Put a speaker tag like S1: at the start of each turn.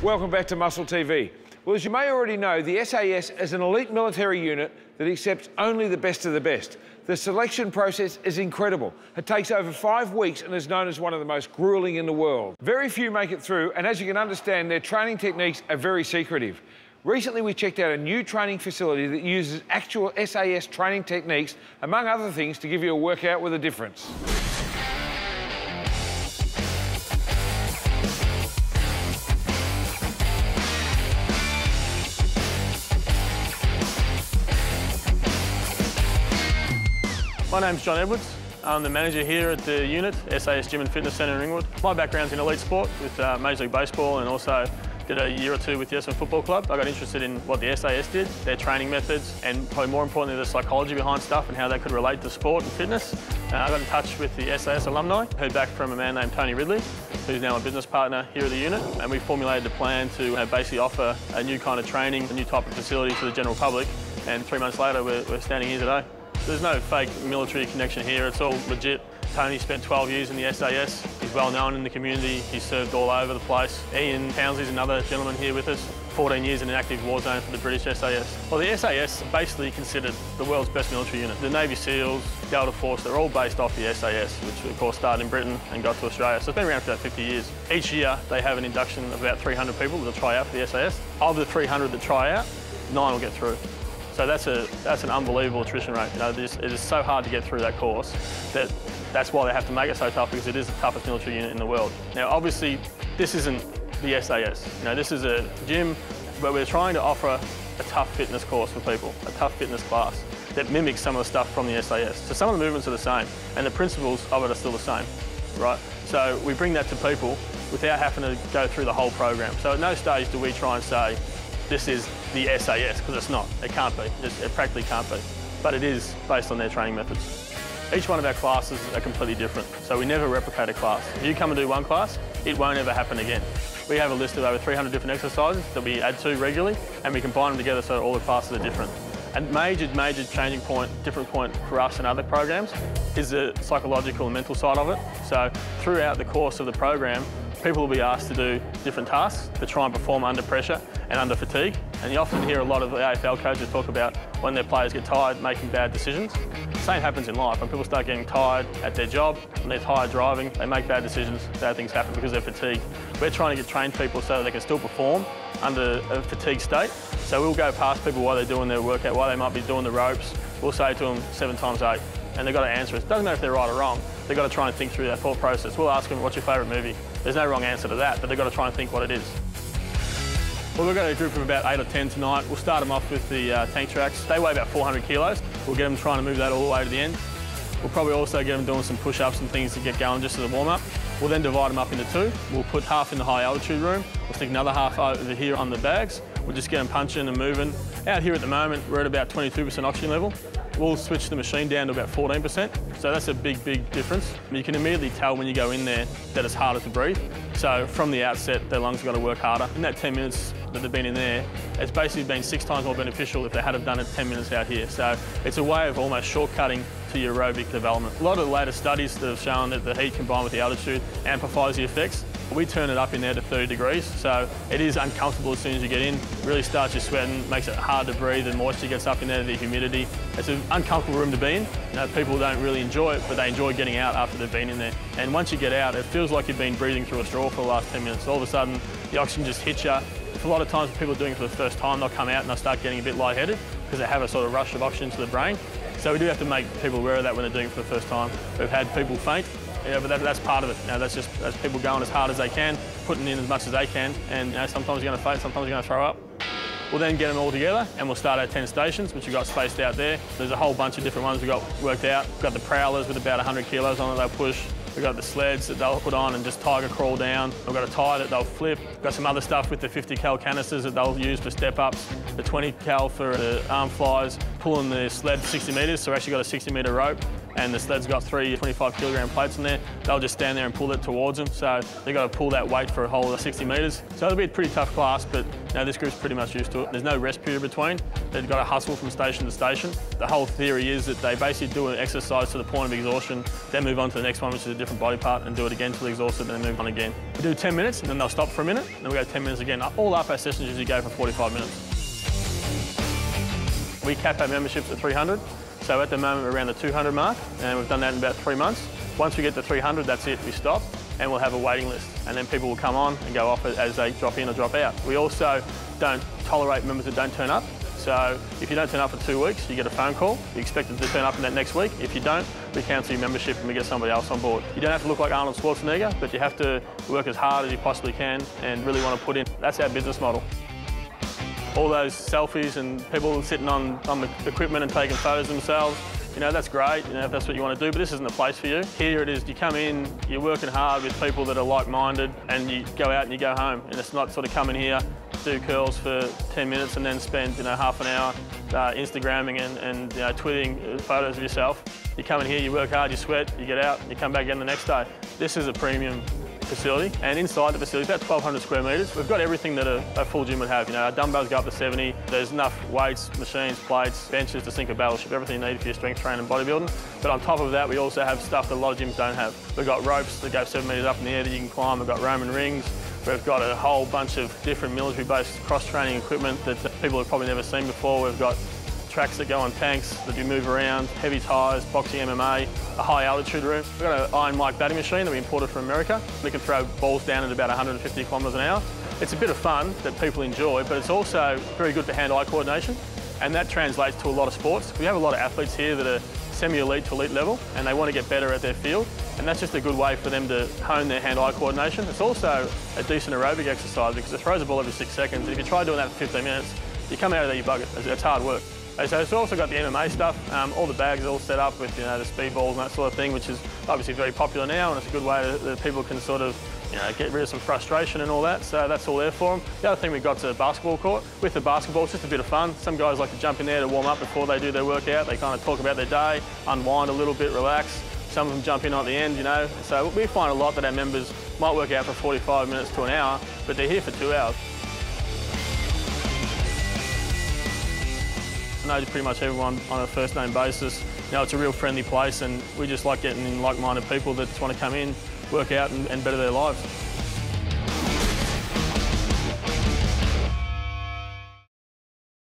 S1: Welcome back to MuscleTV. Well, as you may already know, the SAS is an elite military unit that accepts only the best of the best. The selection process is incredible. It takes over 5 weeks and is known as one of the most grueling in the world. Very few make it through, and as you can understand, their training techniques are very secretive. Recently, we checked out a new training facility that uses actual SAS training techniques, among other things, to give you a workout with a difference.
S2: My name's John Edwards. I'm the manager here at the unit, SAS Gym and Fitness Centre in Ringwood. My background's in elite sport with Major League Baseball, and also did a year or two with the Essendon Football Club. I got interested in what the SAS did, their training methods, and probably more importantly, the psychology behind stuff and how they could relate to sport and fitness. I got in touch with the SAS alumni, heard back from a man named Tony Ridley, who's now a business partner here at the unit, and we formulated a plan to basically offer a new kind of training, a new type of facility to the general public, and 3 months later, we're standing here today. There's no fake military connection here, it's all legit. Tony spent 12 years in the SAS. He's well known in the community. He's served all over the place. Ian Townsley's another gentleman here with us. 14 years in an active war zone for the British SAS. Well, the SAS are basically considered the world's best military unit. The Navy SEALs, Delta Force, they're all based off the SAS, which of course started in Britain and got to Australia. So it's been around for about 50 years. Each year they have an induction of about 300 people that'll try out for the SAS. Of the 300 that try out, 9 will get through. So that's an unbelievable attrition rate. You know, it is so hard to get through that course that's why they have to make it so tough, because it is the toughest military unit in the world. Now, obviously, this isn't the SAS. You know, this is a gym where we're trying to offer a tough fitness course for people, a tough fitness class that mimics some of the stuff from the SAS. So some of the movements are the same, and the principles of it are still the same, right? So we bring that to people without having to go through the whole program. So at no stage do we try and say, this is the SAS, because it's not. It can't be. It practically can't be. But it is based on their training methods. Each one of our classes are completely different, so we never replicate a class. If you come and do one class, it won't ever happen again. We have a list of over 300 different exercises that we add to regularly, and we combine them together so all the classes are different. A major changing point, different point for us and other programs is the psychological and mental side of it. So throughout the course of the program, people will be asked to do different tasks to try and perform under pressure and under fatigue. And you often hear a lot of the AFL coaches talk about when their players get tired, making bad decisions. The same happens in life. When people start getting tired at their job, when they're tired driving, they make bad decisions, bad things happen because they're fatigued. We're trying to train people so that they can still perform under a fatigued state. So we'll go past people while they're doing their workout, while they might be doing the ropes. We'll say to them 7 times 8, and they've got to answer it. It doesn't matter if they're right or wrong. They've got to try and think through that thought process. We'll ask them, what's your favourite movie? There's no wrong answer to that, but they've got to try and think what it is. Well, we've got a group of about 8 or 10 tonight. We'll start them off with the tank tracks. They weigh about 400 kilos. We'll get them trying to move that all the way to the end. We'll probably also get them doing some push-ups and things to get going just as a warm-up. We'll then divide them up into 2. We'll put half in the high altitude room. We'll stick another half over here on the bags. We'll just get them punching and moving. Out here at the moment, we're at about 22% oxygen level. We'll switch the machine down to about 14%. So that's a big difference. You can immediately tell when you go in there that it's harder to breathe. So from the outset, their lungs have got to work harder. In that 10 minutes that they've been in there, it's basically been 6 times more beneficial if they had have done it 10 minutes out here. So it's a way of almost shortcutting to your aerobic development. A lot of the latest studies that have shown that the heat combined with the altitude amplifies the effects. We turn it up in there to 30 degrees, so it is uncomfortable as soon as you get in. Really starts you sweating, makes it hard to breathe, and moisture gets up in there, the humidity. It's an uncomfortable room to be in. You know, people don't really enjoy it, but they enjoy getting out after they've been in there. And once you get out, it feels like you've been breathing through a straw for the last 10 minutes. All of a sudden, the oxygen just hits you. A lot of times when people are doing it for the first time, they'll come out and they'll start getting a bit lightheaded because they have a sort of rush of oxygen to the brain. So we do have to make people aware of that when they're doing it for the first time. We've had people faint. Yeah, but that's part of it. You know, that's people going as hard as they can, putting in as much as they can, and you know, sometimes you're going to faint, sometimes you're going to throw up. We'll then get them all together, and we'll start our 10 stations, which we've got spaced out there. There's a whole bunch of different ones we've got worked out. We've got the prowlers with about 100 kilos on it, they'll push. We've got the sleds that they'll put on and just tiger crawl down. We've got a tie that they'll flip. We've got some other stuff with the 50 cal canisters that they'll use for step-ups, the 20 cal for the arm flies, pulling the sled 60 metres, so we've actually got a 60-metre rope. and the sled's got 3 25-kilogram plates in there. They'll just stand there and pull it towards them, so they've got to pull that weight for a whole 60 metres. So it'll be a pretty tough class, but this group's pretty much used to it. There's no rest period between. They've got to hustle from station to station. The whole theory is that they basically do an exercise to the point of exhaustion, then move on to the next one, which is a different body part, and do it again till they're exhausted, and then move on again. We do 10 minutes, and then they'll stop for a minute, and then we go 10 minutes again. All up, our sessions usually go for 45 minutes. We cap our memberships at 300, so at the moment we're around the 200 mark, and we've done that in about 3 months. Once we get to 300, that's it, we stop, and we'll have a waiting list, and then people will come on and go off as they drop in or drop out. We also don't tolerate members that don't turn up, so if you don't turn up for 2 weeks, you get a phone call. You expect them to turn up in that next week. If you don't, we cancel your membership and we get somebody else on board. You don't have to look like Arnold Schwarzenegger, but you have to work as hard as you possibly can and really want to put in. That's our business model. All those selfies and people sitting on the equipment and taking photos themselves, that's great, if that's what you want to do, but this isn't the place for you. Here it is, you come in, you're working hard with people that are like-minded, and you go out and you go home. And it's not sort of come in here, do curls for 10 minutes and then spend half an hour Instagramming and tweeting photos of yourself. You come in here, you work hard, you sweat, you get out, you come back again the next day. This is a premium facility, and inside the facility, about 1,200 square metres. We've got everything that a full gym would have. Our dumbbells go up to 70. There's enough weights, machines, plates, benches to sink a battleship, everything you need for your strength training and bodybuilding. But on top of that, we also have stuff that a lot of gyms don't have. We've got ropes that go 7 metres up in the air that you can climb. We've got Roman rings. We've got a whole bunch of different military-based cross-training equipment that people have probably never seen before. We've got tracks that go on tanks that you move around, heavy tyres, boxing, MMA, a high altitude room. We've got an iron mic batting machine that we imported from America. We can throw balls down at about 150 kilometres an hour. It's a bit of fun that people enjoy, but it's also very good for hand-eye coordination, and that translates to a lot of sports. We have a lot of athletes here that are semi-elite to elite level, and they want to get better at their field, and that's just a good way for them to hone their hand-eye coordination. It's also a decent aerobic exercise because it throws the ball every 6 seconds. If you try doing that for 15 minutes, you come out of there, you bug it. It's hard work. So it's also got the MMA stuff. All the bags are all set up with the speed balls and that sort of thing, which is obviously very popular now, and it's a good way that people can sort of get rid of some frustration and all that. So that's all there for them. The other thing we've got is a basketball court. With the basketball, it's just a bit of fun. Some guys like to jump in there to warm up before they do their workout. They kind of talk about their day, unwind a little bit, relax. Some of them jump in at the end, So we find a lot that our members might work out for 45 minutes to an hour, but they're here for 2 hours. I know pretty much everyone on a first name basis. It's a real friendly place, and we just like getting in like-minded people that just want to come in, work out and better their lives.